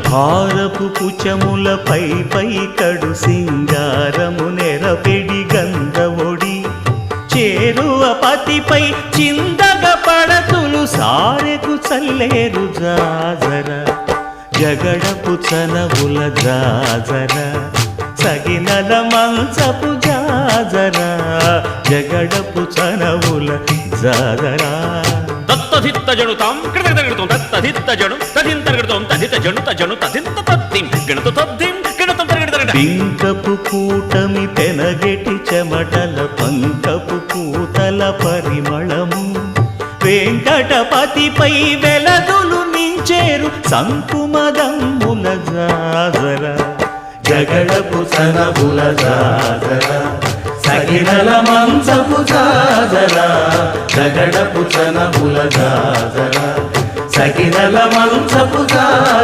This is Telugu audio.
భారపు పుచములపై పై కడు సింగారము నెరపెడి గంధవొడి చేరువ పతిపై చిందగ పడతులు సారెకు చల్లేరు జాజర జగడపు చనవుల జాజర సగినల మంచపు జాజర జగడపు చనవుల జాజర తత్తధిత్త జణుతాం కృతగణితం తత్తధిత్త జణు తదింతర్గణితం తదిత జణు తజణు తదింత తద్దిం గణిత తద్దిం గణితం తరగణిత పింకపు కూటమి పెనగెటి చెమటల పంకపు పూతల పరిమళము వెంకటపతిపై వెలదులు మించేరు సంకుమదమ్ముల జాజర జగడపు సనబుల జాజర సగినల మంచపు జాజర జగడపు సనబుల జాజర సగినల మంచపు జాజర